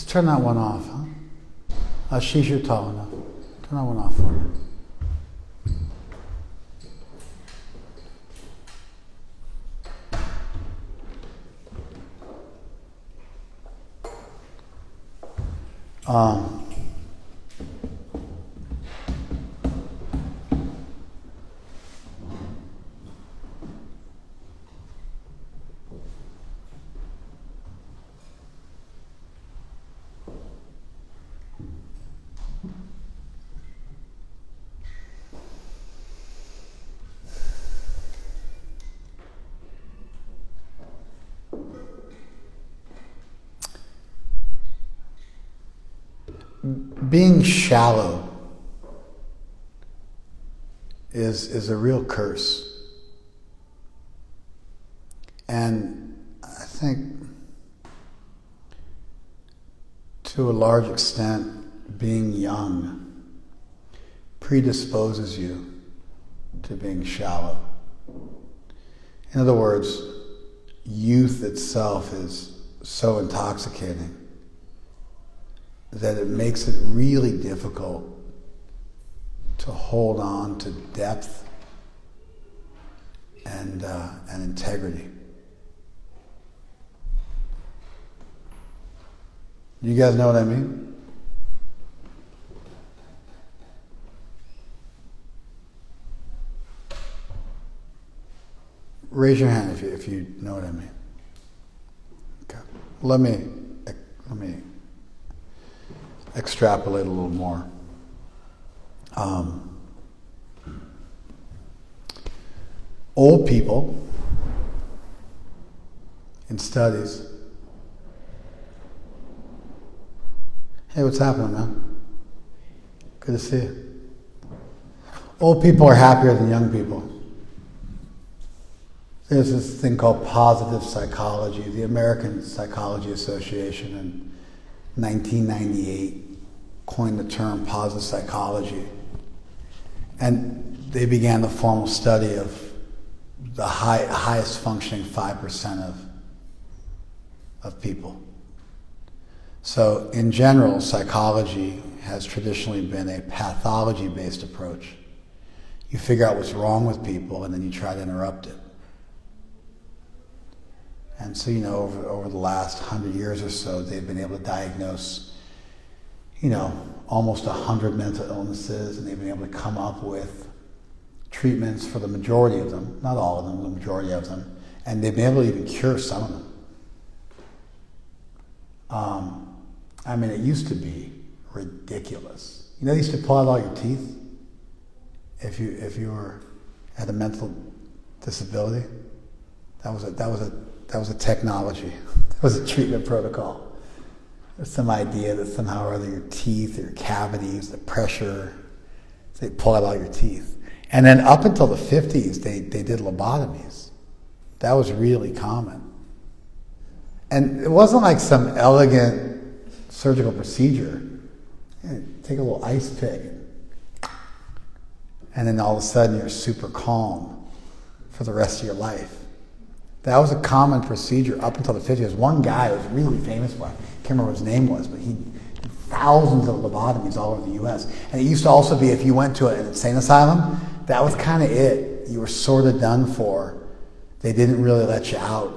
Let's turn that one off, huh? Ashish, you're tall enough. Turn that one off for me. Being shallow is a real curse. And I think to a large extent, being young predisposes you to being shallow. In other words, youth itself is so intoxicating that it makes it really difficult to hold on to depth and integrity. You guys know what I mean? Raise your hand if you know what I mean. Okay. Let me extrapolate a little more. Old people in studies. Hey, what's happening, man? Good to see you. Old people are happier than young people. There's this thing called positive psychology. The American Psychology Association in 1998 coined the term positive psychology. And they began the formal study of the highest functioning 5% of people. So in general, psychology has traditionally been a pathology-based approach. You figure out what's wrong with people and then you try to interrupt it. And so, over the last 100 years or so, they've been able to diagnose, almost 100 mental illnesses, and they've been able to come up with treatments for the majority of them, not all of them, the majority of them, and they've been able to even cure some of them. It used to be ridiculous. They used to pull out all your teeth if you had a mental disability. That was a technology. That was a treatment protocol. There's some idea that somehow or other your teeth, your cavities, the pressure, they pull out all your teeth. And then up until the 50s, they did lobotomies. That was really common. And it wasn't like some elegant surgical procedure. Take a little ice pick, and then all of a sudden you're super calm for the rest of your life. That was a common procedure up until the 50s. There was one guy who was really famous for it. I can't remember what his name was, but he did thousands of lobotomies all over the U.S. And it used to also be, if you went to an insane asylum, that was kind of it. You were sort of done for. They didn't really let you out.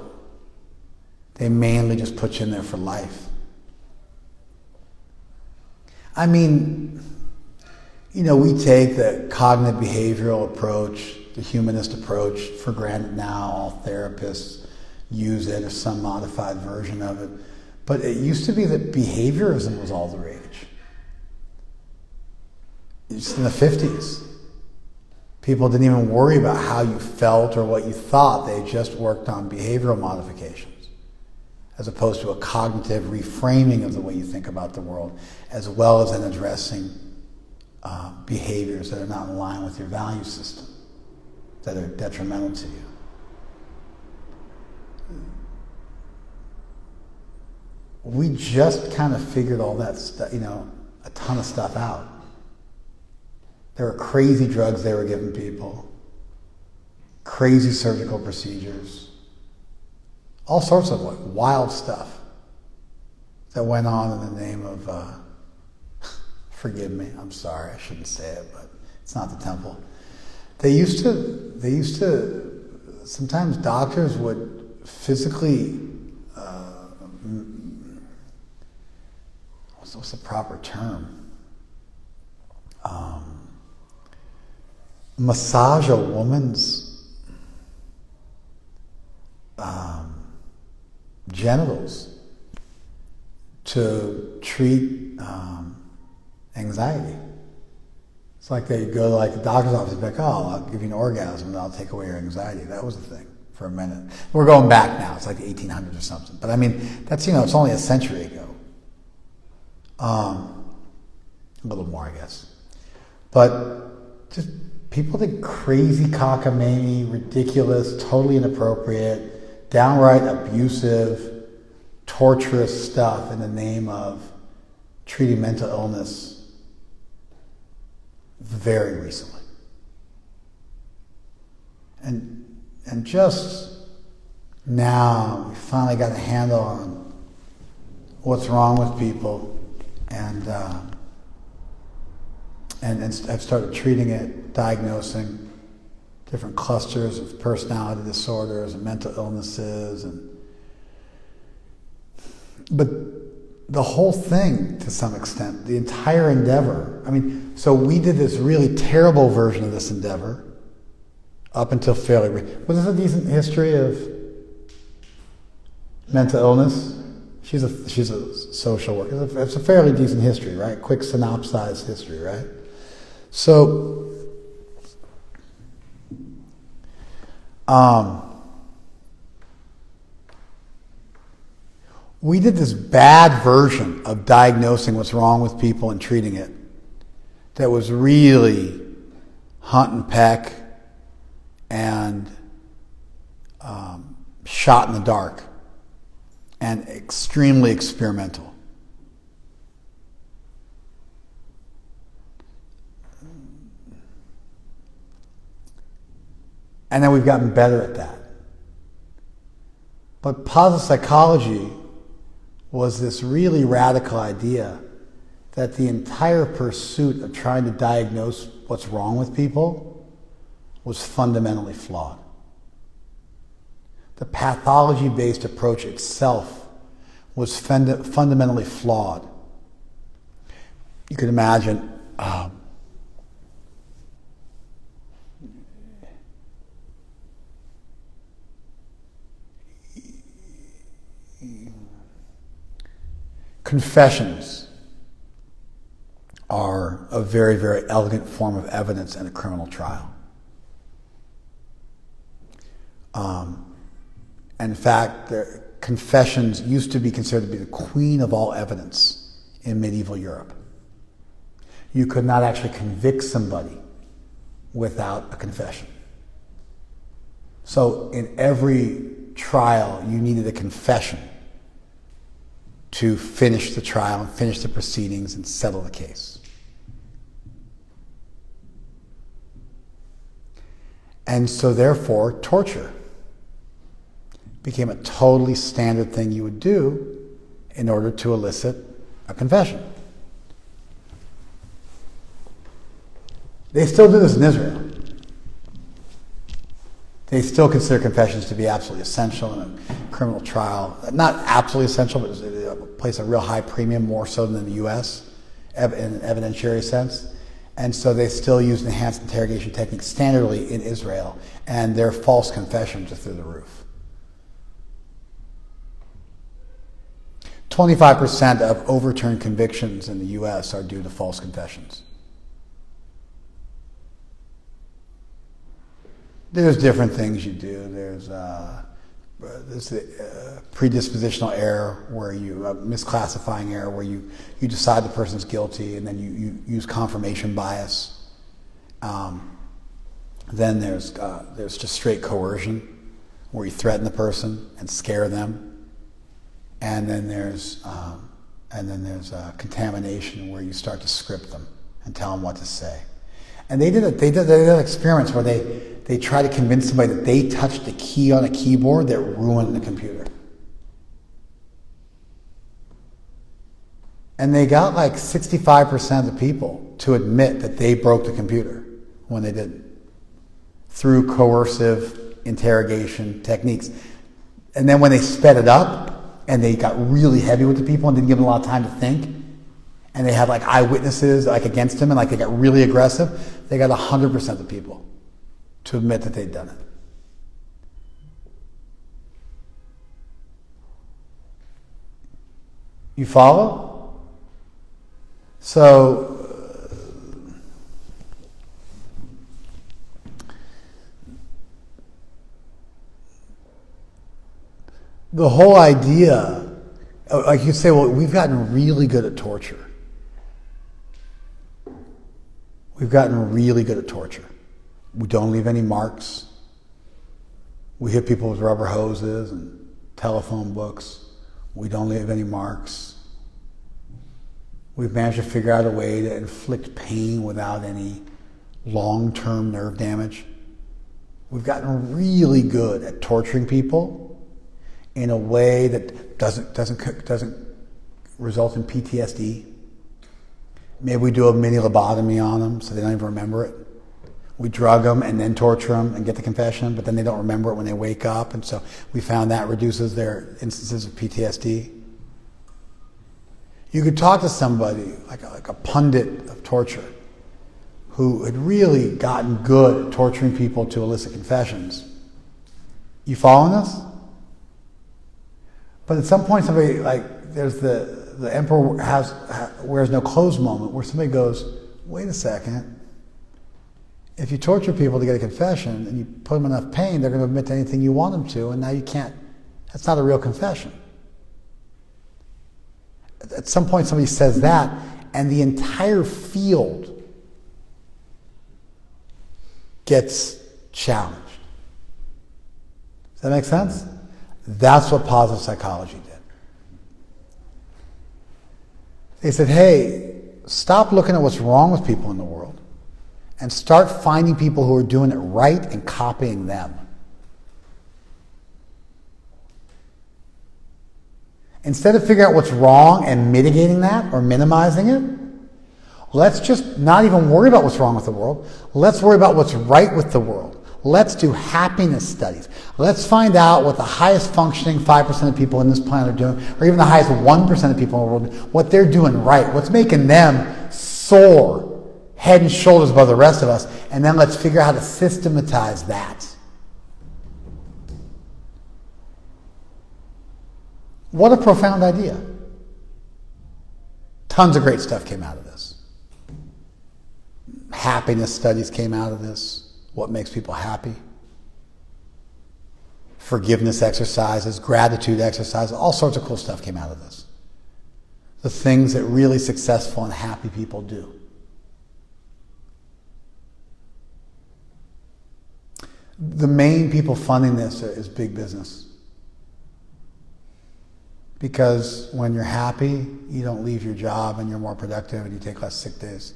They mainly just put you in there for life. We take the cognitive behavioral approach, the humanist approach, for granted now. All therapists use it or some modified version of it. But it used to be that behaviorism was all the rage. Just in the 50s. People didn't even worry about how you felt or what you thought. They just worked on behavioral modifications, as opposed to a cognitive reframing of the way you think about the world, as well as in addressing behaviors that are not in line with your value system, that are detrimental to you. We just kind of figured all that stuff, a ton of stuff out. There were crazy drugs they were giving people, crazy surgical procedures, all sorts of wild stuff that went on in the name of, forgive me, I'm sorry, I shouldn't say it, but it's not the temple. They used to, sometimes doctors would physically, what's the proper term? Massage a woman's genitals to treat anxiety. It's like they go to like the doctor's office and be like, oh, I'll give you an orgasm and I'll take away your anxiety. That was the thing for a minute. We're going back now. It's like the 1800s or something. But I mean, that's, it's only a century ago. A little more, I guess. But just people did crazy cockamamie, ridiculous, totally inappropriate, downright abusive, torturous stuff in the name of treating mental illness very recently. And just now we finally got a handle on what's wrong with people, and I've started treating it, diagnosing different clusters of personality disorders and mental illnesses, but the whole thing, to some extent, the entire endeavor. I mean, so we did this really terrible version of this endeavor up until fairly. Was this a decent history of mental illness? She's a social worker. It's a fairly decent history, right? Quick synopsized history, right? So, we did this bad version of diagnosing what's wrong with people and treating it that was really hunt and peck and shot in the dark and extremely experimental. And then we've gotten better at that. But positive psychology was this really radical idea that the entire pursuit of trying to diagnose what's wrong with people was fundamentally flawed. The pathology-based approach itself was fundamentally flawed. You could imagine confessions are a very, very elegant form of evidence in a criminal trial. In fact, confessions used to be considered to be the queen of all evidence in medieval Europe. You could not actually convict somebody without a confession. So in every trial, you needed a confession to finish the trial and finish the proceedings and settle the case. And so therefore, torture became a totally standard thing you would do in order to elicit a confession. They still do this in Israel. They still consider confessions to be absolutely essential in a criminal trial. Not absolutely essential, but it place a real high premium, more so than in the US, in an evidentiary sense. And so they still use enhanced interrogation techniques standardly in Israel, and their false confessions are through the roof. 25% of overturned convictions in the US are due to false confessions. There's different things you do. There's the predispositional error, where you misclassifying error, where you decide the person's guilty and then you use confirmation bias. Then there's just straight coercion, where you threaten the person and scare them. And then there's contamination, where you start to script them and tell them what to say. And they did experiments where they try to convince somebody that they touched a key on a keyboard that ruined the computer. And they got like 65% of the people to admit that they broke the computer when they didn't, through coercive interrogation techniques. And then when they sped it up and they got really heavy with the people and didn't give them a lot of time to think, and they had like eyewitnesses like against them and like they got really aggressive, they got 100% of the people to admit that they'd done it. You follow? So, the whole idea, like you say, well, we've gotten really good at torture. We've gotten really good at torture. We don't leave any marks. We hit people with rubber hoses and telephone books. We don't leave any marks. We've managed to figure out a way to inflict pain without any long-term nerve damage. We've gotten really good at torturing people in a way that doesn't result in PTSD. Maybe we do a mini lobotomy on them so they don't even remember it. We drug them and then torture them and get the confession, but then they don't remember it when they wake up, and so we found that reduces their instances of PTSD. You could talk to somebody, like a pundit of torture, who had really gotten good at torturing people to elicit confessions. You following this? But at some point, somebody, like, there's the emperor wears no clothes moment, where somebody goes, wait a second, if you torture people to get a confession and you put them enough pain, they're going to admit to anything you want them to, and now you can't, that's not a real confession. At some point somebody says that, and the entire field gets challenged. Does that make sense? That's what positive psychology did. They said, hey, stop looking at what's wrong with people in the world and start finding people who are doing it right and copying them. Instead of figuring out what's wrong and mitigating that or minimizing it, let's just not even worry about what's wrong with the world. Let's worry about what's right with the world. Let's do happiness studies. Let's find out what the highest functioning 5% of people in this planet are doing, or even the highest 1% of people in the world, what they're doing right, what's making them soar head and shoulders above the rest of us, and then let's figure out how to systematize that. What a profound idea. Tons of great stuff came out of this. Happiness studies came out of this. What makes people happy? Forgiveness exercises, gratitude exercises, all sorts of cool stuff came out of this. The things that really successful and happy people do. The main people funding this is big business. Because when you're happy, you don't leave your job and you're more productive and you take less sick days.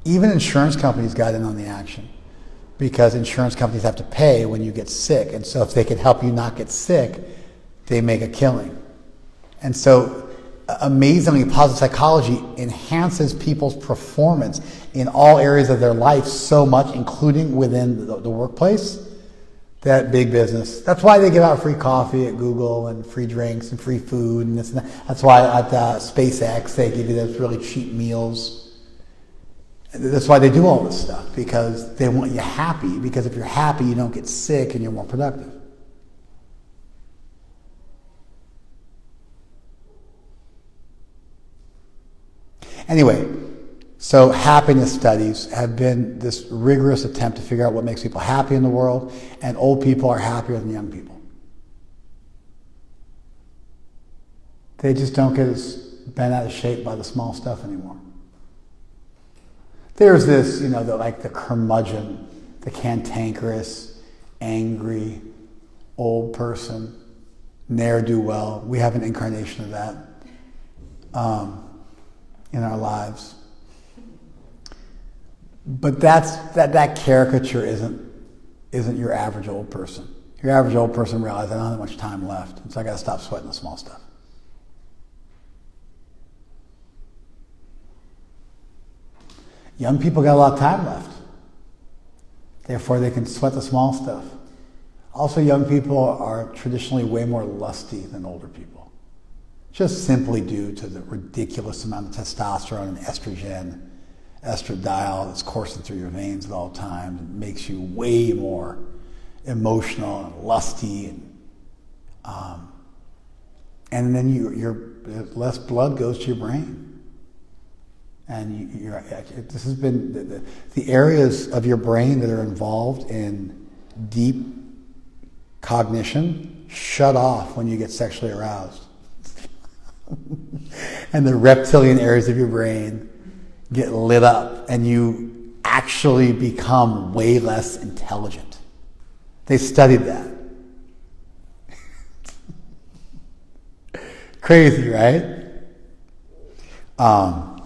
Even insurance companies got in on the action because insurance companies have to pay when you get sick. And so if they can help you not get sick, they make a killing. And so amazingly, positive psychology enhances people's performance in all areas of their life so much, including within the workplace. That big business. That's why they give out free coffee at Google and free drinks and free food and this and that. That's why at SpaceX they give you those really cheap meals. That's why they do all this stuff, because they want you happy. Because if you're happy, you don't get sick and you're more productive. Anyway, so happiness studies have been this rigorous attempt to figure out what makes people happy in the world, and old people are happier than young people. They just don't get as bent out of shape by the small stuff anymore. There's this, the curmudgeon, the cantankerous, angry, old person, ne'er-do-well. We have an incarnation of that in our lives. But that caricature isn't your average old person. Your average old person realizes I don't have much time left, and so I got to stop sweating the small stuff. Young people got a lot of time left. Therefore, they can sweat the small stuff. Also, young people are traditionally way more lusty than older people, just simply due to the ridiculous amount of testosterone and estrogen, estradiol that's coursing through your veins at all times. It makes you way more emotional and lusty, and then your less blood goes to your brain. And this has been the areas of your brain that are involved in deep cognition shut off when you get sexually aroused. And the reptilian areas of your brain get lit up, and you actually become way less intelligent. They studied that. Crazy, right? I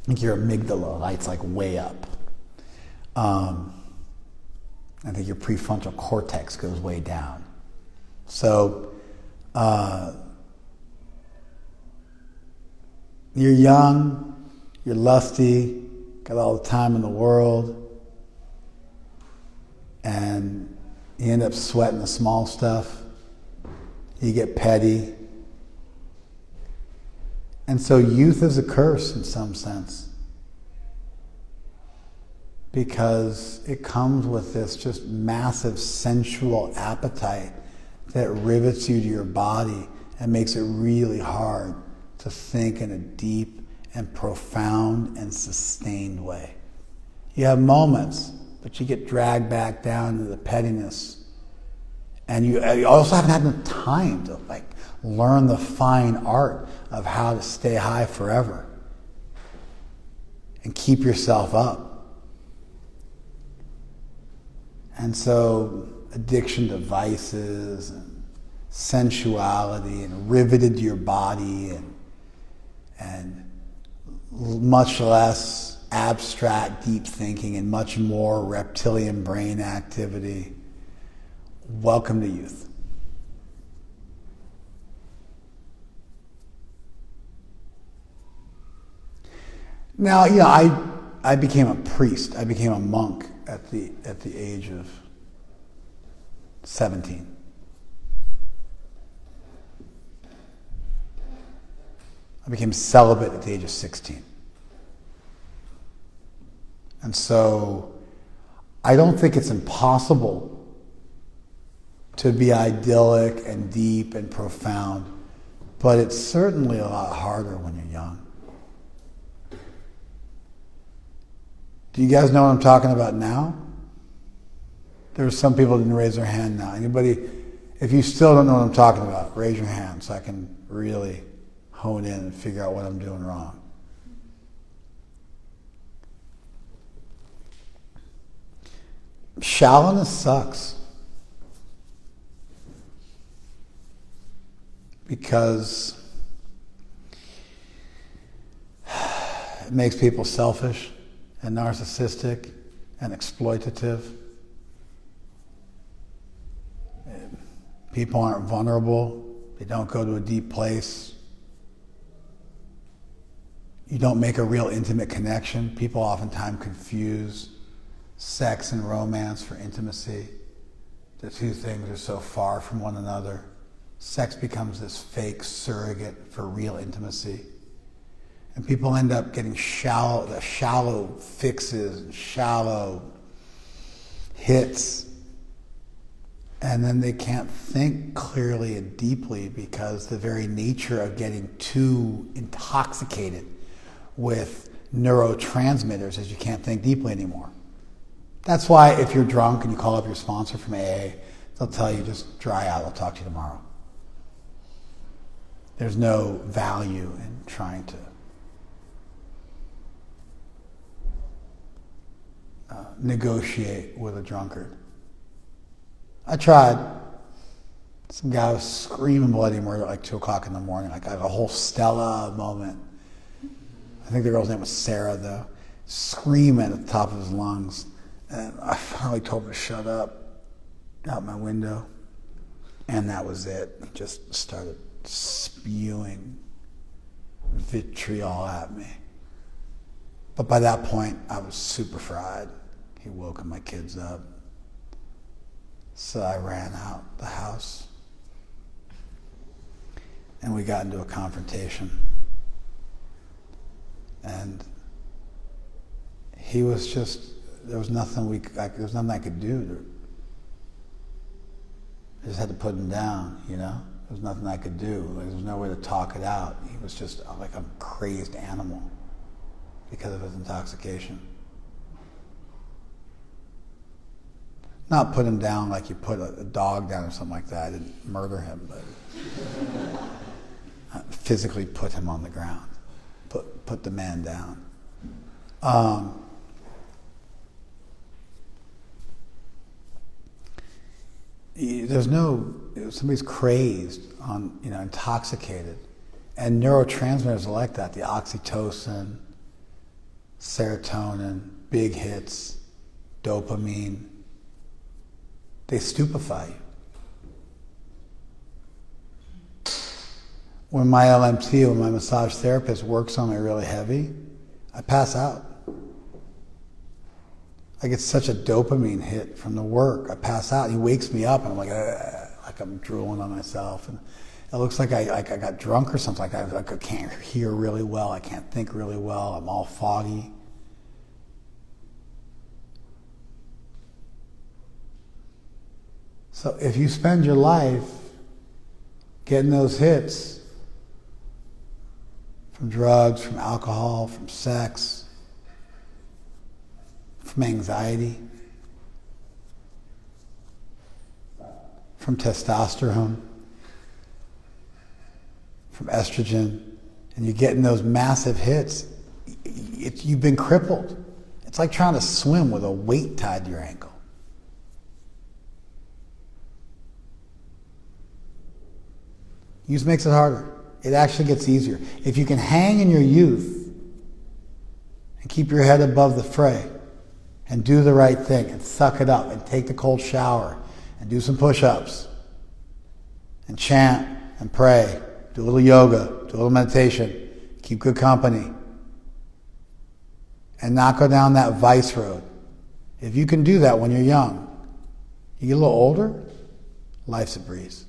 think your amygdala lights like way up. I think your prefrontal cortex goes way down. So you're young, you're lusty, got all the time in the world, and you end up sweating the small stuff. You get petty. And so youth is a curse in some sense, because it comes with this just massive sensual appetite that rivets you to your body and makes it really hard to think in a deep and profound and sustained way. You have moments, but you get dragged back down to the pettiness. And you also haven't had enough time to learn the fine art of how to stay high forever and keep yourself up. And so addiction to vices and sensuality and riveted to your body and much less abstract deep thinking and much more reptilian brain activity. Welcome to youth. Now, I became a priest. I became a monk at the age of 17. I became celibate at the age of 16. And so I don't think it's impossible to be idyllic and deep and profound, but it's certainly a lot harder when you're young. Do you guys know what I'm talking about now? There's some people that didn't raise their hand now. Anybody, if you still don't know what I'm talking about, raise your hand so I can really hone in and figure out what I'm doing wrong. Shallowness sucks. Because it makes people selfish and narcissistic and exploitative. People aren't vulnerable. They don't go to a deep place. You don't make a real intimate connection. People oftentimes confuse sex and romance for intimacy. The two things are so far from one another. Sex becomes this fake surrogate for real intimacy. And people end up getting shallow fixes and shallow hits. And then they can't think clearly and deeply because the very nature of getting too intoxicated with neurotransmitters is you can't think deeply anymore. That's why if you're drunk and you call up your sponsor from AA, they'll tell you just dry out, I'll talk to you tomorrow. There's no value in trying to negotiate with a drunkard. I tried. Some guy was screaming bloody murder at like 2 o'clock in the morning. Like I had a whole Stella moment. I think the girl's name was Sarah, though. Screaming at the top of his lungs. And I finally told him to shut up out my window. And that was it. He just started spewing vitriol at me. But by that point, I was super fried. He woke my kids up. So I ran out the house. And we got into a confrontation. And he was just, there was nothing I could do. I just had to put him down, you know? There was nothing I could do. Like, there was no way to talk it out. He was just like a crazed animal because of his intoxication. Not put him down like you put a dog down or something like that. I didn't murder him, but physically put him on the ground. Put the man down. Somebody's crazed on, intoxicated. And neurotransmitters are like that. The oxytocin, serotonin, big hits, dopamine. They stupefy you. When my LMT, when my massage therapist works on me really heavy, I pass out. I get such a dopamine hit from the work. I pass out. He wakes me up, and I'm like I'm drooling on myself, and it looks like I got drunk or something. I can't hear really well. I can't think really well. I'm all foggy. So if you spend your life getting those hits from drugs, from alcohol, from sex, from anxiety, from testosterone, from estrogen, and you're getting those massive hits, you've been crippled. It's like trying to swim with a weight tied to your ankle. Use makes it harder. It actually gets easier. If you can hang in your youth and keep your head above the fray and do the right thing and suck it up and take the cold shower and do some push-ups and chant and pray, do a little yoga, do a little meditation, keep good company, and not go down that vice road. If you can do that when you're young, you get a little older, life's a breeze.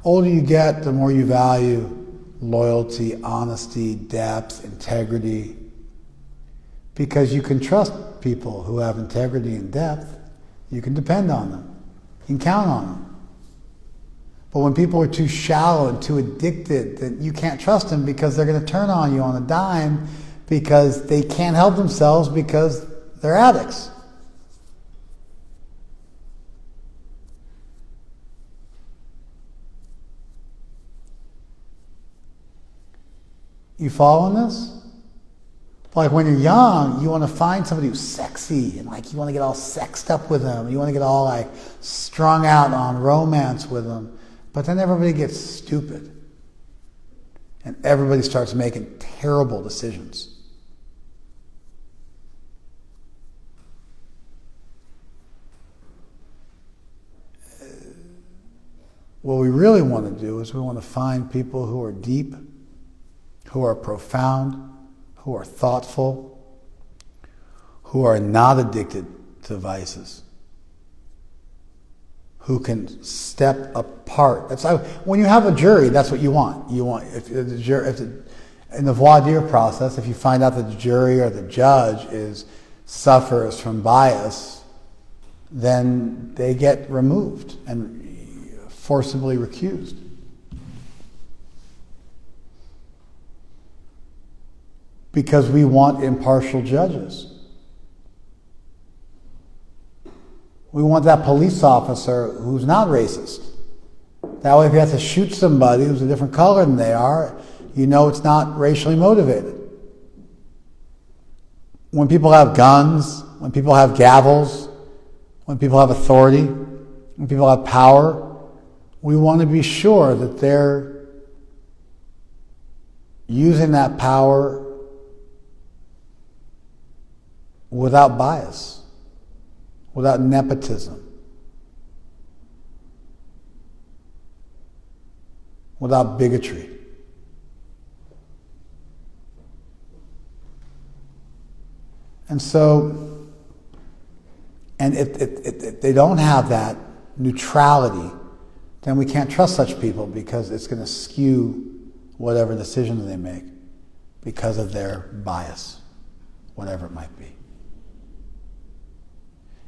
Older you get, the more you value loyalty, honesty, depth, integrity, because you can trust people who have integrity and depth. You can depend on them. You can count on them. But when people are too shallow and too addicted, then you can't trust them because they're going to turn on you on a dime because they can't help themselves because they're addicts. You following this? Like when you're young, you want to find somebody who's sexy and like you want to get all sexed up with them. You want to get all like strung out on romance with them. But then everybody gets stupid. And everybody starts making terrible decisions. What we really want to do is we want to find people who are deep, who are profound, who are thoughtful, who are not addicted to vices, who can step apart. That's how, when you have a jury, that's what you want. You want in the voir dire process, if you find out that the jury or the judge suffers from bias, then they get removed and forcibly recused. Because we want impartial judges. We want that police officer who's not racist. That way if you have to shoot somebody who's a different color than they are, you know it's not racially motivated. When people have guns, when people have gavels, when people have authority, when people have power, we want to be sure that they're using that power without bias, without nepotism. without bigotry. And so, and if they don't have that neutrality, then we can't trust such people because it's going to skew whatever decisions they make because of their bias, whatever it might be.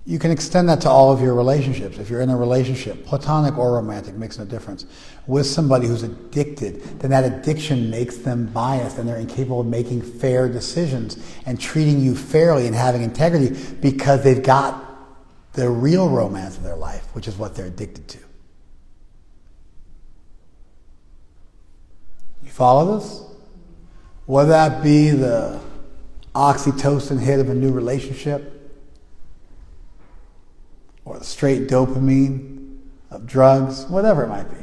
You can extend that to all of your relationships. If you're in a relationship, platonic or romantic, makes no difference, with somebody who's addicted, then that addiction makes them biased and they're incapable of making fair decisions and treating you fairly and having integrity because they've got the real romance of their life, which is what they're addicted to. You follow this? Whether that be the oxytocin hit of a new relationship, or the straight dopamine of drugs, whatever it might be.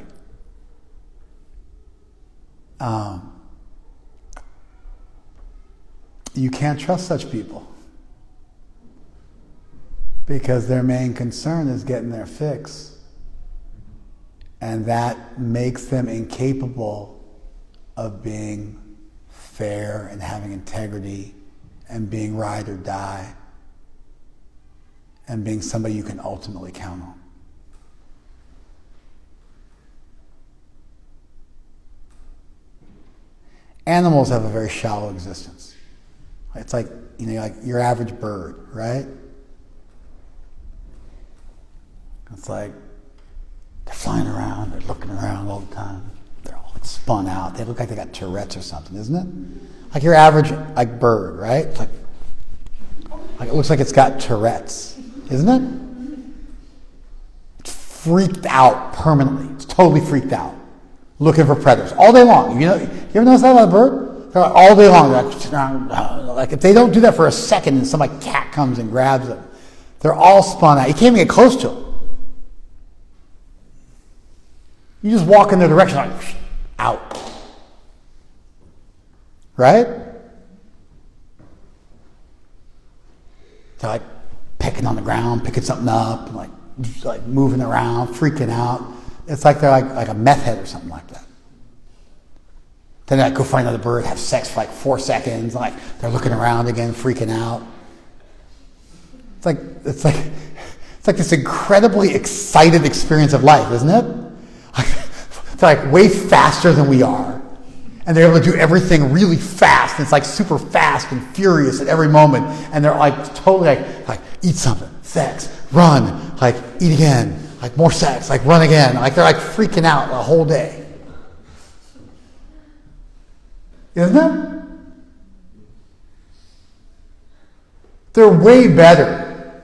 You can't trust such people because their main concern is getting their fix. And that makes them incapable of being fair and having integrity and being ride or die and being somebody you can ultimately count on. Animals have a very shallow existence. It's like, like your average bird, right? It's like they're flying around, they're looking around all the time. They're all spun out. They look like they got Tourette's or something, isn't it? Like your average bird, right? It's like it looks like it's got Tourette's, isn't it? It's freaked out permanently. It's totally freaked out, looking for predators all day long. You ever notice that about a bird? They're like all day long. They're like if they don't do that for a second, and some cat comes and grabs them, they're all spun out. You can't even get close to them. You just walk in their direction, like out, right? They're like pecking on the ground, picking something up, like moving around, freaking out. It's like they're like a meth head or something like that. Then they go find another bird, have sex for like 4 seconds, like they're looking around again, freaking out. It's like this incredibly excited experience of life, isn't it? They're like way faster than we are. And they're able to do everything really fast. And it's like super fast and furious at every moment. And they're like totally like eat something, sex, run, like eat again, like more sex, like run again. Like they're like freaking out the whole day. Isn't it? They're way better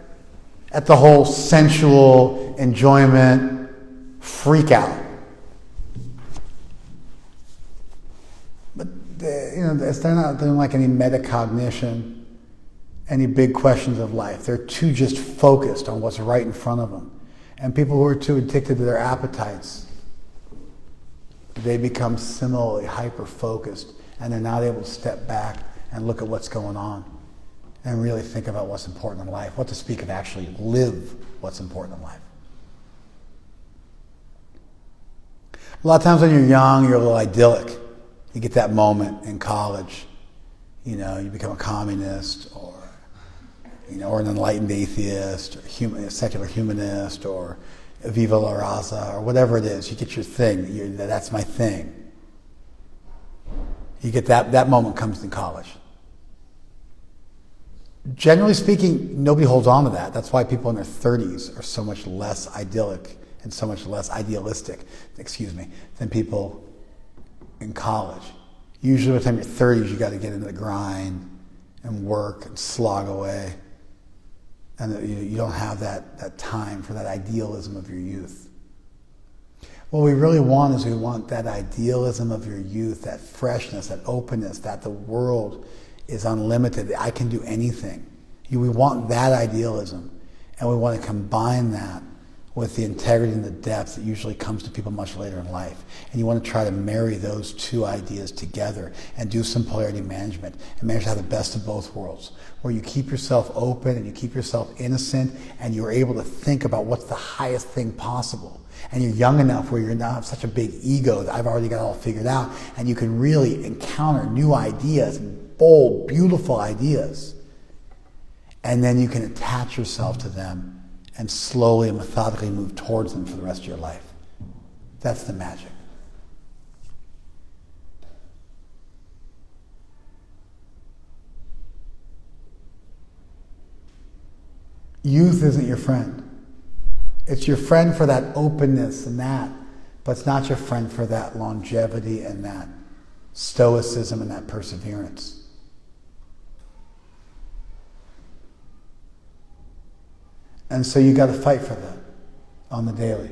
at the whole sensual enjoyment freak out. They're not doing like any metacognition, any big questions of life. They're too just focused on what's right in front of them. And people who are too addicted to their appetites, they become similarly hyper-focused and they're not able to step back and look at what's going on and really think about what's important in life, what to speak of actually live what's important in life. A lot of times when you're young, you're a little idyllic. You get that moment in college, you become a communist or an enlightened atheist or a secular humanist or viva la raza or whatever it is. You get your thing. That's my thing. You get that moment comes in college. Generally speaking, nobody holds on to that. That's why people in their 30s are so much less idyllic and so much less idealistic, than people in college. Usually by the time you're 30s, you got to get into the grind and work and slog away. And you don't have that time for that idealism of your youth. What we really want is we want that idealism of your youth, that freshness, that openness, that the world is unlimited, that I can do anything. We want that idealism, and we want to combine that with the integrity and the depth that usually comes to people much later in life. And you want to try to marry those two ideas together and do some polarity management and manage to have the best of both worlds, where you keep yourself open and you keep yourself innocent and you're able to think about what's the highest thing possible. And you're young enough where you're not such a big ego that I've already got it all figured out, and you can really encounter new ideas, bold, beautiful ideas. And then you can attach yourself to them and slowly and methodically move towards them for the rest of your life. That's the magic. Youth isn't your friend. It's your friend for that openness and that, but it's not your friend for that longevity and that stoicism and that perseverance. And so you got to fight for that on the daily,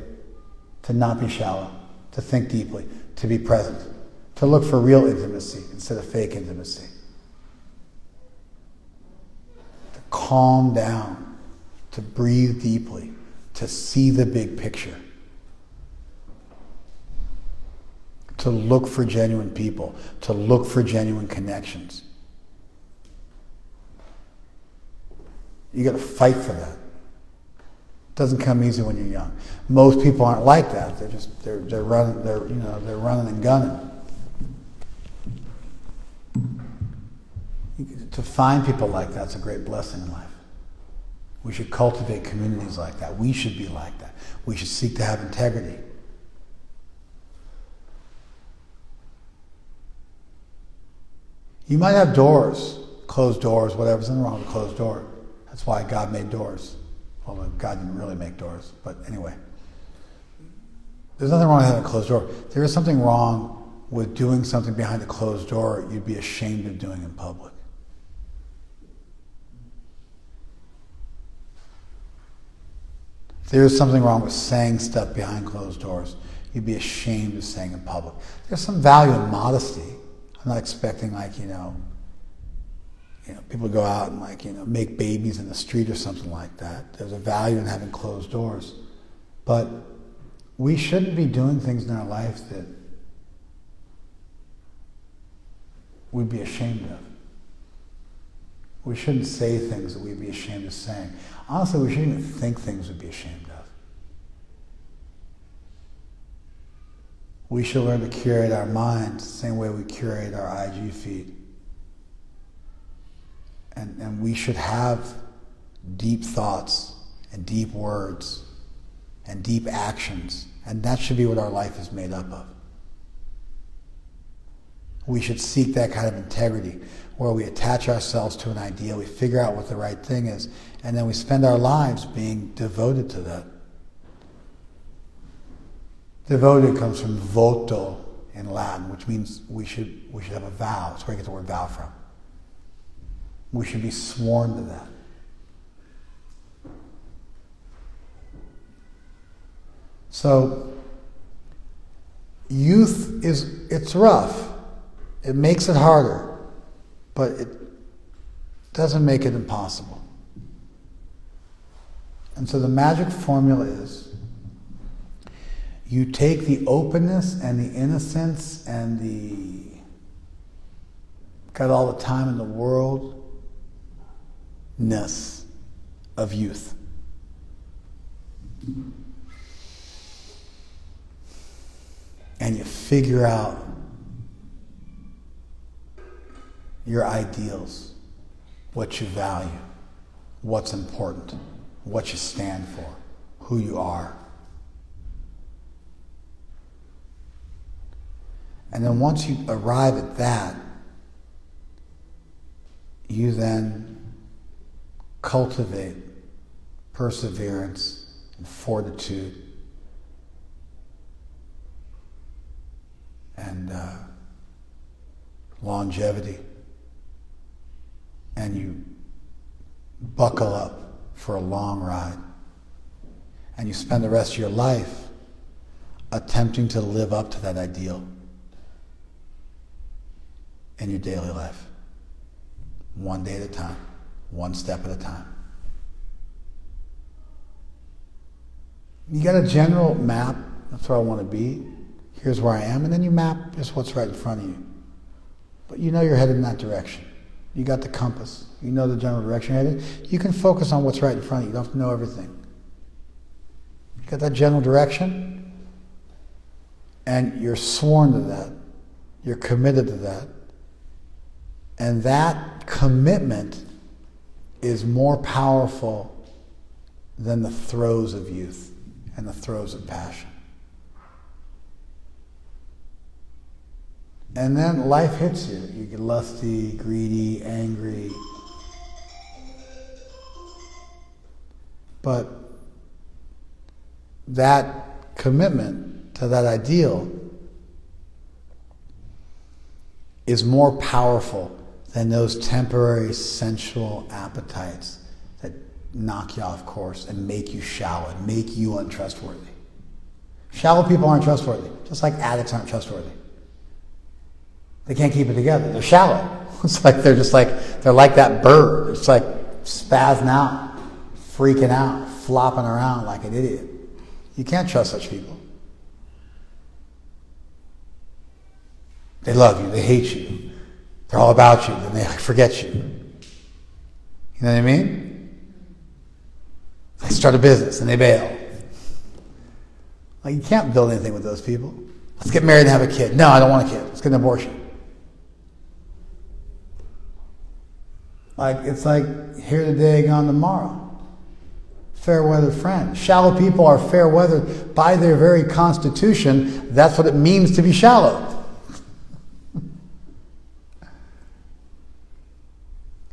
to not be shallow, to think deeply, to be present, to look for real intimacy instead of fake intimacy, to calm down, to breathe deeply, to see the big picture, to look for genuine people, to look for genuine connections. You got to fight for that. It doesn't come easy when you're young. Most people aren't like that. They're running and gunning. To find people like that's a great blessing in life. We should cultivate communities like that. We should be like that. We should seek to have integrity. You might have doors, closed doors, whatever. There's nothing wrong with a closed door. That's why God made doors. Well, God didn't really make doors, but anyway. There's nothing wrong with having a closed door. There is something wrong with doing something behind a closed door you'd be ashamed of doing in public. There's something wrong with saying stuff behind closed doors you'd be ashamed of saying in public. There's some value in modesty. I'm not expecting people go out and make babies in the street or something like that. There's a value in having closed doors. But we shouldn't be doing things in our life that we'd be ashamed of. We shouldn't say things that we'd be ashamed of saying. Honestly, we shouldn't even think things we'd be ashamed of. We should learn to curate our minds the same way we curate our IG feed. And we should have deep thoughts and deep words and deep actions. And that should be what our life is made up of. We should seek that kind of integrity where we attach ourselves to an ideal, we figure out what the right thing is, and then we spend our lives being devoted to that. Devoted comes from voto in Latin, which means we should have a vow. That's where you get the word vow from. We should be sworn to that. So, youth it's rough. It makes it harder, but it doesn't make it impossible. And so the magic formula is you take the openness and the innocence and got all the time in the world ness of youth. And you figure out your ideals, what you value, what's important, what you stand for, who you are. And then once you arrive at that, you then cultivate perseverance and fortitude and longevity. And you buckle up for a long ride. And you spend the rest of your life attempting to live up to that ideal in your daily life. One day at a time, one step at a time. You got a general map, that's where I want to be. Here's where I am, and then you map just what's right in front of you. But you know you're headed in that direction. You got the compass. You know the general direction you're headed. You can focus on what's right in front of you. You don't have to know everything. Get that general direction, and you're sworn to that. You're committed to that. And that commitment is more powerful than the throes of youth and the throes of passion. And then life hits you. You get lusty, greedy, angry. But that commitment to that ideal is more powerful than those temporary sensual appetites that knock you off course and make you shallow and make you untrustworthy. Shallow people aren't trustworthy, just like addicts aren't trustworthy. They can't keep it together. They're shallow. It's like they're like that bird. It's like spazzing out, freaking out, flopping around like an idiot. You can't trust such people. They love you, they hate you. They're all about you, then they forget you. You know what I mean? They start a business and they bail. Like, you can't build anything with those people. Let's get married and have a kid. No, I don't want a kid. Let's get an abortion. Like, it's like here today, gone tomorrow. Fair weather friend. Shallow people are fair weathered by their very constitution. That's what it means to be shallow.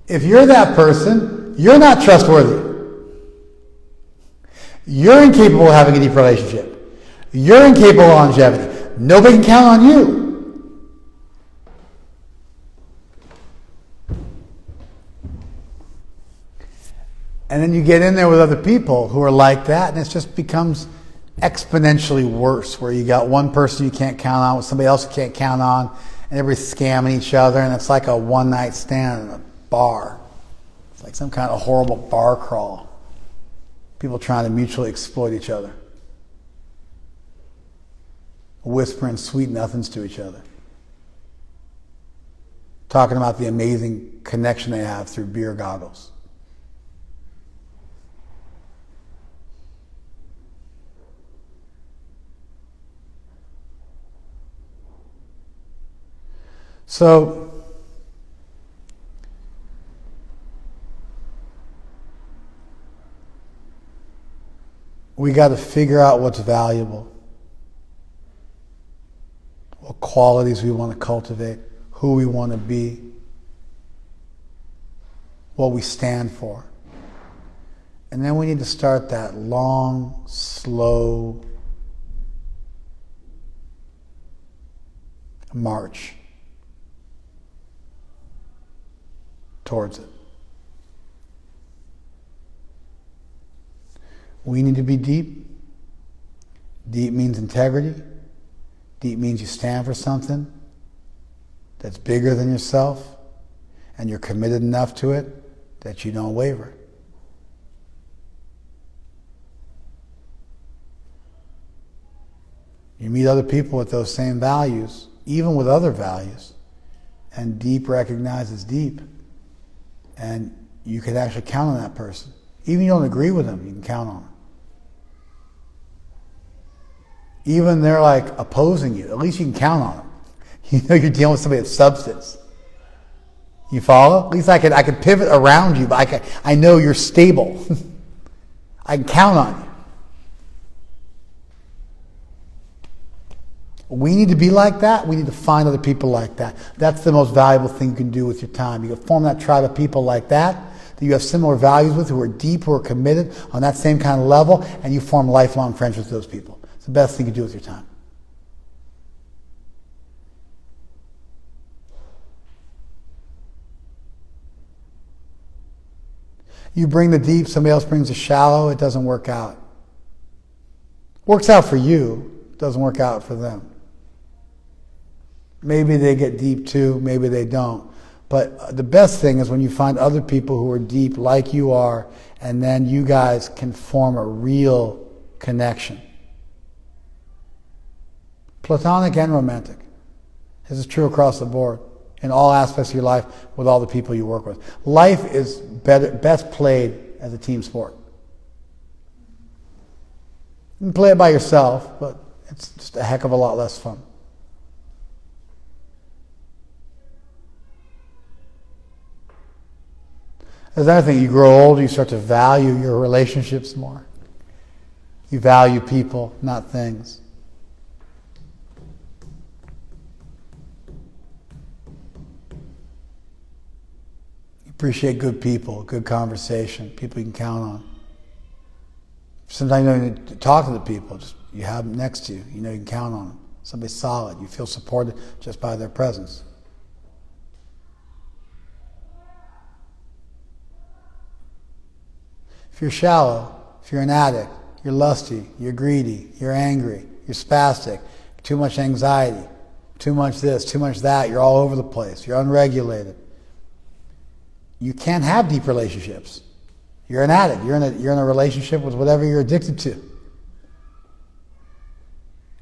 If you're that person, you're not trustworthy. You're incapable of having a deep relationship. You're incapable of longevity. Nobody can count on you. And then you get in there with other people who are like that, and it just becomes exponentially worse, where you got one person you can't count on with somebody else you can't count on, and everybody's scamming each other, and it's like a one-night stand in a bar. It's like some kind of horrible bar crawl. People trying to mutually exploit each other. Whispering sweet nothings to each other. Talking about the amazing connection they have through beer goggles. So, we got to figure out what's valuable, what qualities we want to cultivate, who we want to be, what we stand for. And then we need to start that long, slow march towards it. We need to be deep. Deep means integrity. Deep means you stand for something that's bigger than yourself, and you're committed enough to it that you don't waver. You meet other people with those same values, even with other values, and deep recognizes deep. And you can actually count on that person. Even if you don't agree with them, you can count on them. Even they're like opposing you, at least you can count on them. You know you're dealing with somebody of substance. You follow? At least I could pivot around you, but I know you're stable. I can count on you. We need to be like that. We need to find other people like that. That's the most valuable thing you can do with your time. You can form that tribe of people like that you have similar values with, who are deep, who are committed on that same kind of level, and you form lifelong friendships with those people. It's the best thing you can do with your time. You bring the deep, somebody else brings the shallow, it doesn't work out. Works out for you, it doesn't work out for them. Maybe they get deep too, maybe they don't. But the best thing is when you find other people who are deep like you are, and then you guys can form a real connection. Platonic and romantic. This is true across the board, in all aspects of your life, with all the people you work with. Life is best played as a team sport. You can play it by yourself, but it's just a heck of a lot less fun. There's another thing, you grow older, you start to value your relationships more. You value people, not things. You appreciate good people, good conversation, people you can count on. Sometimes you don't need to talk to the people, just you have them next to you, you know you can count on them. Somebody solid, you feel supported just by their presence. If you're shallow, if you're an addict, you're lusty, you're greedy, you're angry, you're spastic, too much anxiety, too much this, too much that, you're all over the place, you're unregulated. You can't have deep relationships. You're an addict. You're in a relationship with whatever you're addicted to.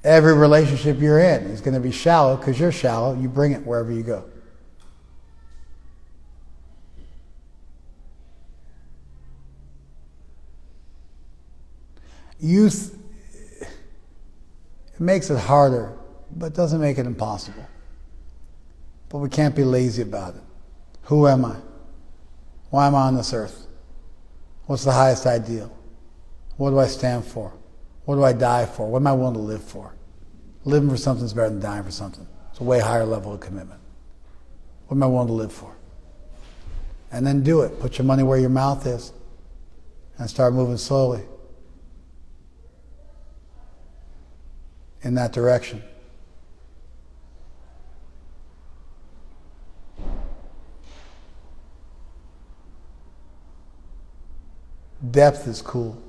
Every relationship you're in is going to be shallow because you're shallow. You bring it wherever you go. Youth, it makes it harder, but doesn't make it impossible. But we can't be lazy about it. Who am I? Why am I on this earth? What's the highest ideal? What do I stand for? What do I die for? What am I willing to live for? Living for something is better than dying for something. It's a way higher level of commitment. What am I willing to live for? And then do it. Put your money where your mouth is and start moving slowly in that direction. Depth is cool.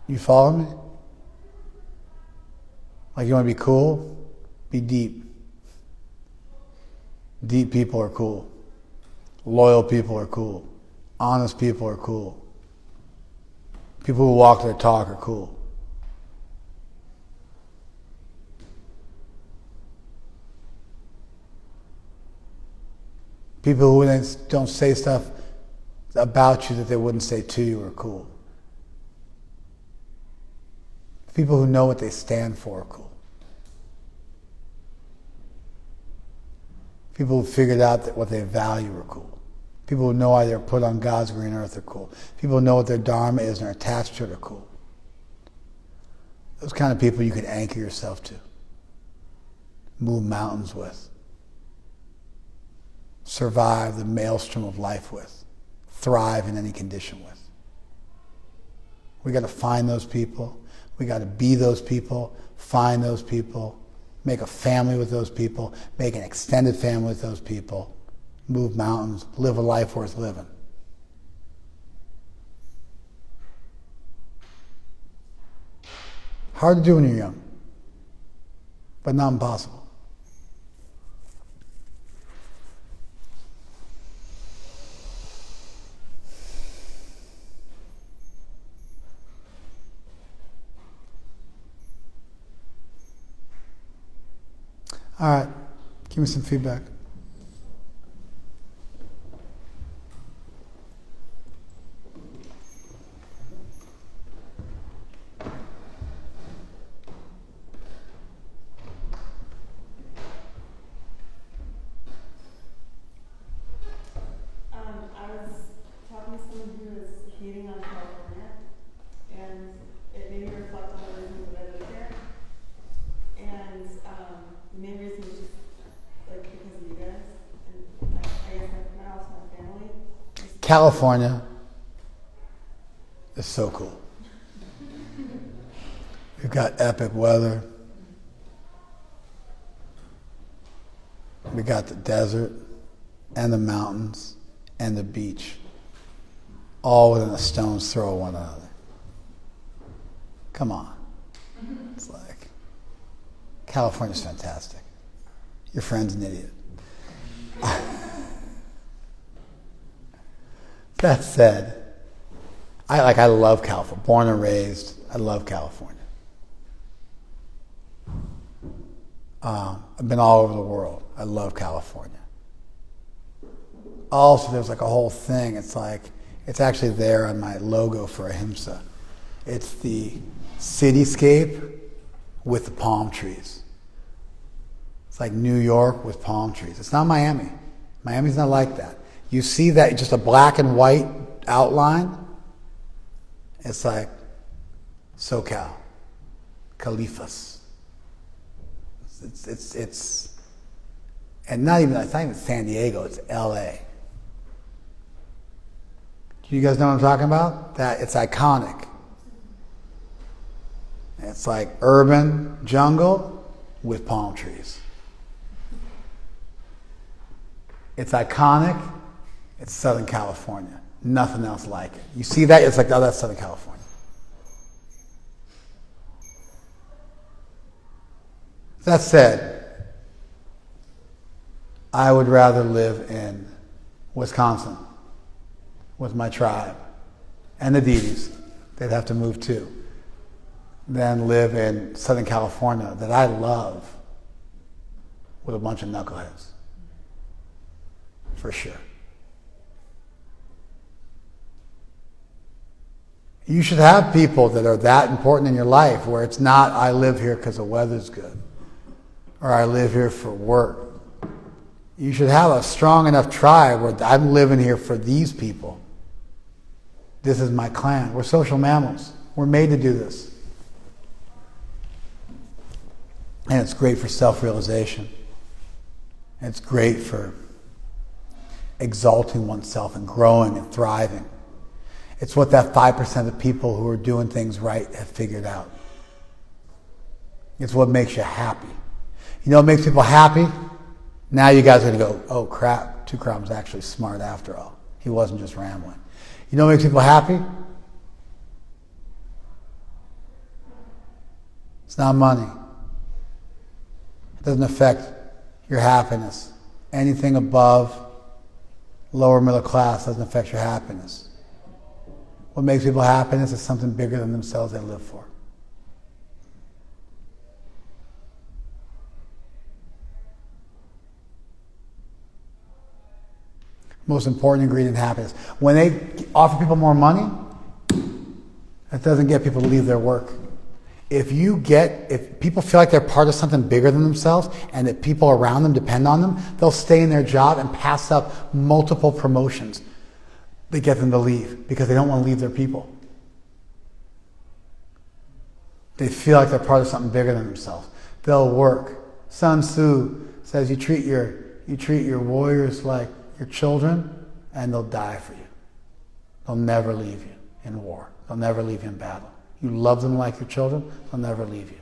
You follow me? Like you want to be cool? Be deep. Deep people are cool. Loyal people are cool. Honest people are cool. People who walk their talk are cool. People who don't say stuff about you that they wouldn't say to you are cool. People who know what they stand for are cool. People who figured out that what they value are cool. People who know why they're put on God's green earth are cool. People who know what their dharma is and are attached to it are cool. Those kind of people you can anchor yourself to. Move mountains with. Survive the maelstrom of life with. Thrive in any condition with. We got to find those people. We got to be those people. Find those people. Make a family with those people. Make an extended family with those people. Move mountains. Live a life worth living. Hard to do when you're young, but not impossible. All right, give me some feedback. I was talking to someone who was hating on California, and it made me reflect on the reasons that I live here. And the main reason was just like because of you guys, and I guess my also my family. California is so cool. We've got epic weather. We got the desert and the mountains and the beach, all within a stone's throw of one another. Come on. It's like, California's fantastic. Your friend's an idiot. That said, I love California. Born and raised, I love California. I've been all over the world. I love California. Also, there's like a whole thing. It's actually there on my logo for Ahimsa. It's the cityscape with the palm trees. It's like New York with palm trees. It's not Miami. Miami's not like that. You see that, just a black and white outline. It's like SoCal, Califas. It's and it's not even San Diego, it's LA. Do you guys know what I'm talking about? That it's iconic. It's like urban jungle with palm trees. It's iconic. It's Southern California. Nothing else like it. You see that? It's like, oh, that's Southern California. That said, I would rather live in Wisconsin with my tribe and the Didis, they'd have to move too, than live in Southern California that I love with a bunch of knuckleheads. For sure. You should have people that are that important in your life where it's not, I live here because the weather's good, or I live here for work. You should have a strong enough tribe where I'm living here for these people. This is my clan. We're social mammals. We're made to do this. And it's great for self-realization. It's great for exalting oneself and growing and thriving. It's what that 5% of people who are doing things right have figured out. It's what makes you happy. You know what makes people happy? Now you guys are going to go, oh crap, Tukram was actually smart after all. He wasn't just rambling. You know what makes people happy? It's not money. It doesn't affect your happiness. Anything above lower middle class doesn't affect your happiness. What makes people happiness is something bigger than themselves they live for. Most important ingredient in happiness. When they offer people more money, that doesn't get people to leave their work. If people feel like they're part of something bigger than themselves and that people around them depend on them, they'll stay in their job and pass up multiple promotions that get them to leave because they don't want to leave their people. They feel like they're part of something bigger than themselves. They'll work. Sun Tzu says you treat your warriors like your children, and they'll die for you. They'll never leave you in war. They'll never leave you in battle. You love them like your children, they'll never leave you.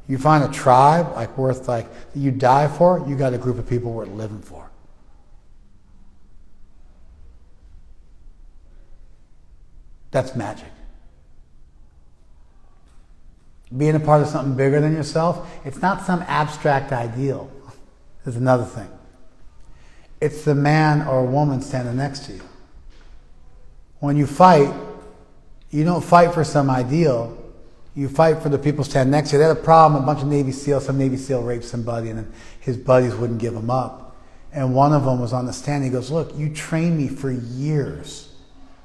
You find a tribe that you die for, you got a group of people worth living for. That's magic. Being a part of something bigger than yourself, it's not some abstract ideal. There's another thing. It's the man or woman standing next to you. When you fight, you don't fight for some ideal. You fight for the people standing next to you. They had a problem, a bunch of Navy SEALs, some Navy SEAL raped somebody, and then his buddies wouldn't give him up. And one of them was on the stand. He goes, look, you trained me for years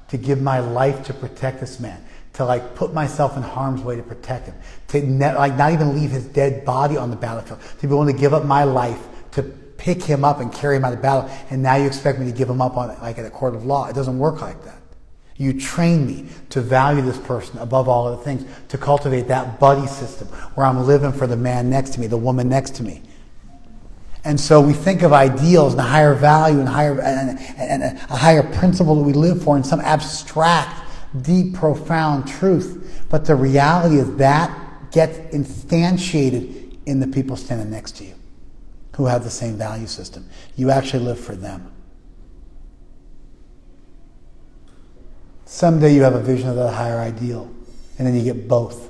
to give my life to protect this man, to put myself in harm's way to protect him, to not even leave his dead body on the battlefield, to be willing to give up my life to pick him up and carry him out of battle, and now you expect me to give him up on at a court of law. It doesn't work like that. You train me to value this person above all other things, to cultivate that buddy system where I'm living for the man next to me, the woman next to me. And so we think of ideals and a higher value and a higher principle that we live for in some abstract, deep, profound truth. But the reality is that gets instantiated in the people standing next to you who have the same value system. You actually live for them. Someday you have a vision of that higher ideal, and then you get both.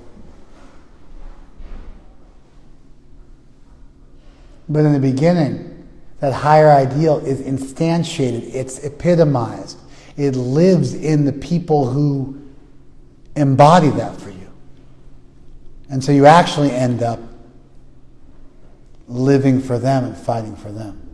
But in the beginning, that higher ideal is instantiated, it's epitomized. It lives in the people who embody that for you. And so you actually end up living for them and fighting for them.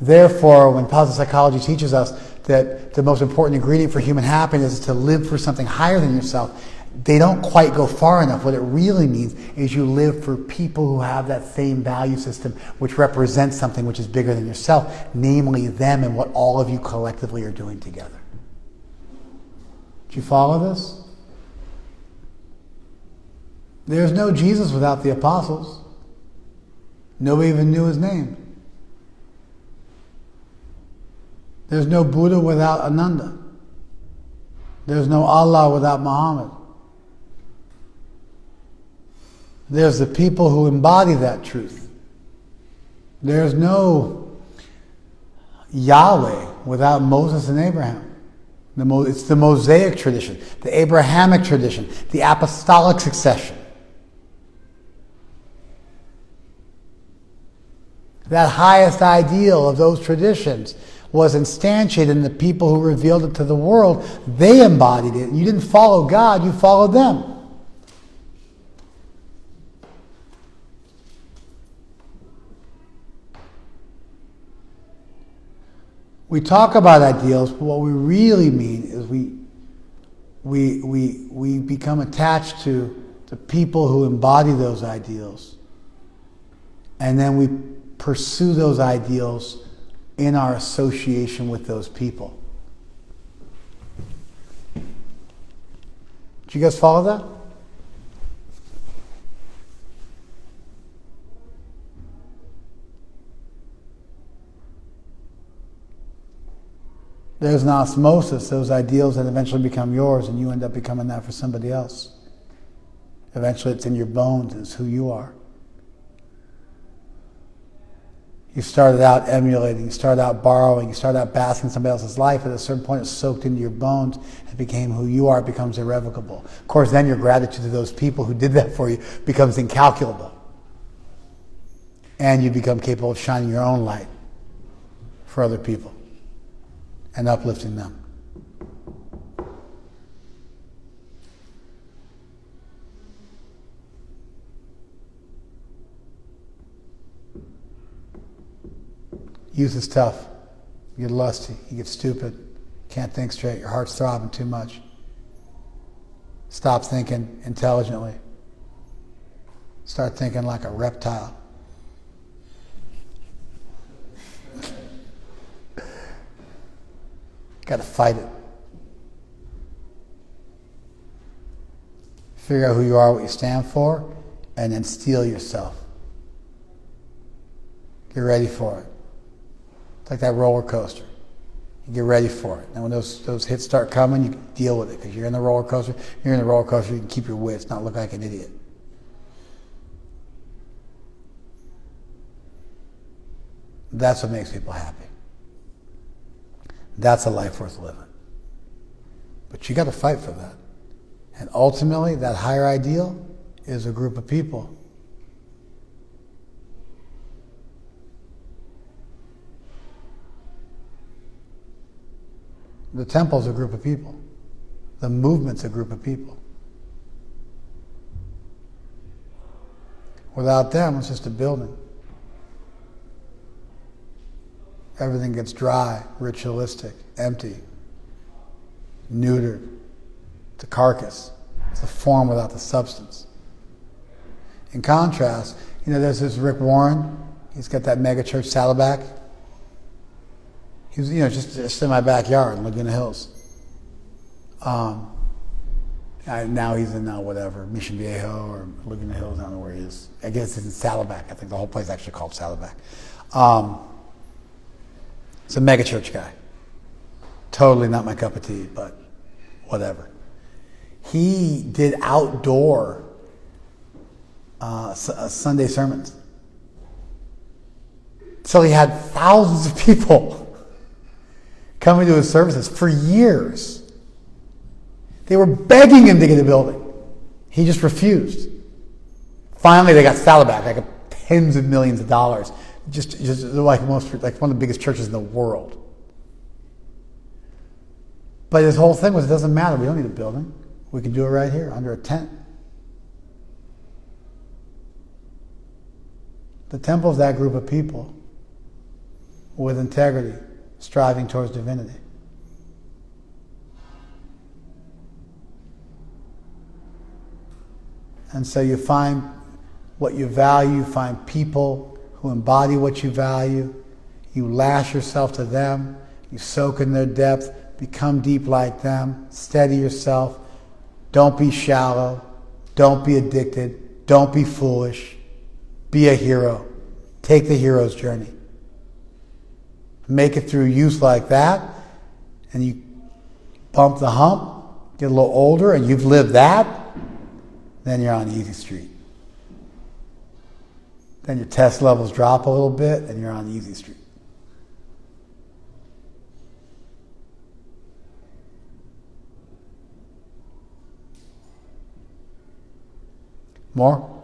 Therefore, when positive psychology teaches us that the most important ingredient for human happiness is to live for something higher than yourself, they don't quite go far enough. What it really means is you live for people who have that same value system, which represents something which is bigger than yourself, namely them and what all of you collectively are doing together. Do you follow this? There's no Jesus without the apostles. Nobody even knew his name. There's no Buddha without Ananda. There's no Allah without Muhammad. There's the people who embody that truth. There's no Yahweh without Moses and Abraham. It's the Mosaic tradition, the Abrahamic tradition, the apostolic succession. That highest ideal of those traditions was instantiated in the people who revealed it to the world. They embodied it. You didn't follow God, you followed them. We talk about ideals, but what we really mean is we become attached to the people who embody those ideals. And then we pursue those ideals in our association with those people. Do you guys follow that? There's an osmosis, those ideals that eventually become yours, and you end up becoming that for somebody else. Eventually it's in your bones, it's who you are. You started out emulating, you started out borrowing, you started out basking in somebody else's life. At a certain point, it's soaked into your bones. It became who you are. It becomes irrevocable. Of course, then your gratitude to those people who did that for you becomes incalculable. And you become capable of shining your own light for other people and uplifting them. Youth is tough. You get lusty. You get stupid. Can't think straight. Your heart's throbbing too much. Stop thinking intelligently. Start thinking like a reptile. Got to fight it. Figure out who you are, what you stand for, and then steel yourself. Get ready for it. It's like that roller coaster. You get ready for it. And when those hits start coming, you can deal with it. Because you're in the roller coaster, you can keep your wits, not look like an idiot. That's what makes people happy. That's a life worth living. But you got to fight for that. And ultimately, that higher ideal is a group of people. The temple's a group of people. The movement's a group of people. Without them, it's just a building. Everything gets dry, ritualistic, empty, neutered. It's a carcass. It's a form without the substance. In contrast, there's this Rick Warren. He's got that mega church, Saddleback. He was, just in my backyard in Laguna Hills. Now he's in whatever, Mission Viejo or Laguna Hills. I don't know where he is. I guess it's in Saddleback. I think the whole place is actually called Saddleback. It's a mega church guy. Totally not my cup of tea, but whatever. He did outdoor Sunday sermons. So he had thousands of people coming to his services for years. They were begging him to get a building. He just refused. Finally, they got Saddleback. They got tens of millions of dollars. Just like one of the biggest churches in the world. But his whole thing was, it doesn't matter. We don't need a building. We can do it right here under a tent. The temple is that group of people with integrity, striving towards divinity. And so you find what you value, find people who embody what you value, you lash yourself to them, you soak in their depth, become deep like them, steady yourself, don't be shallow, don't be addicted, don't be foolish, be a hero. Take the hero's journey. Make it through youth like that, and you bump the hump, get a little older, and you've lived that, then you're on easy street. Then your test levels drop a little bit, and you're on easy street. More?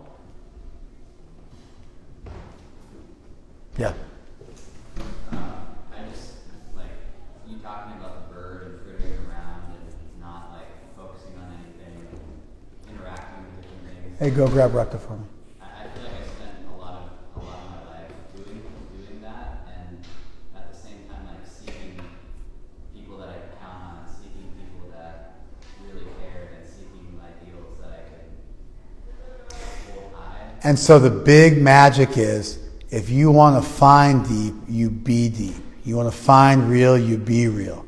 Yeah. I just, like, you talking about the bird and frittering around and not, like, focusing on anything, interacting with different things. Hey, go grab Recta for me. I feel like I spent a lot of my life doing that, and at the same time, like, seeking people that I could count on, seeking people that really cared, and seeking ideals that I could hold high. And so the big magic is, if you want to find deep, you be deep. You want to find real, you be real.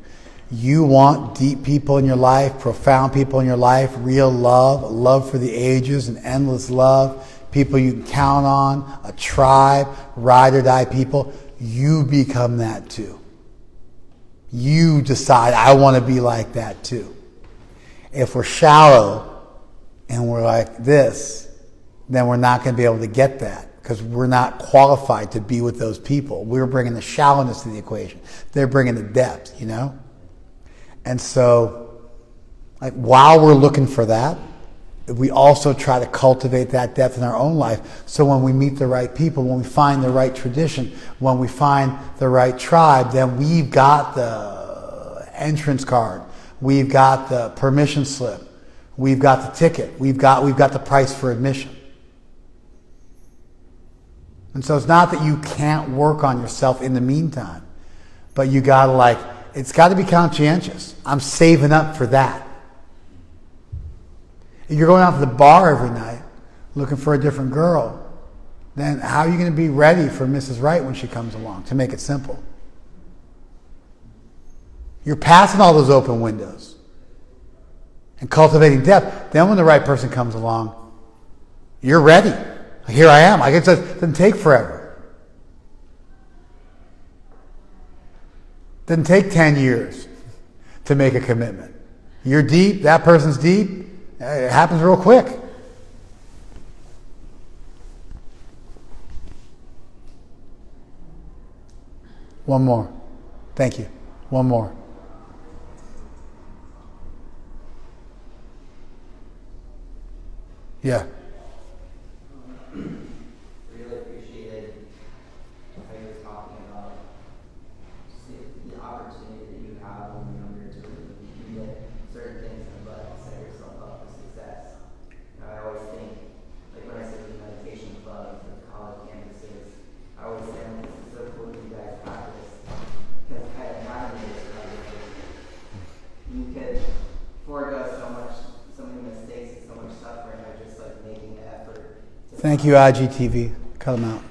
You want deep people in your life, profound people in your life, real love, love for the ages, and endless love, people you can count on, a tribe, ride or die people. You become that too. You decide, I want to be like that too. If we're shallow and we're like this, then we're not going to be able to get that, because we're not qualified to be with those people. We're bringing the shallowness to the equation. They're bringing the depth, you know? And so, like, while we're looking for that, we also try to cultivate that depth in our own life. So when we meet the right people, when we find the right tradition, when we find the right tribe, then we've got the entrance card. We've got the permission slip. We've got the ticket. We've got the price for admission. And so it's not that you can't work on yourself in the meantime, but you gotta it's gotta be conscientious. I'm saving up for that. If you're going out to the bar every night looking for a different girl, then how are you going to be ready for Mrs. Right when she comes along, to make it simple? You're passing all those open windows and cultivating depth. Then when the right person comes along, you're ready. Here I am. It doesn't take forever. Doesn't take 10 years to make a commitment. You're deep, that person's deep. It happens real quick. One more. Thank you. One more. Yeah. Really appreciated how you were talking about just the opportunity that you have when you're younger to really get certain things in the butt and set yourself up for success. I always think, like when I say the meditation clubs, the college campuses, I always say, this is so cool that you guys practice, because I imagine this you could forego so many mistakes and so much suffering by just like making the effort. Thank you, IGTV. Cut them out.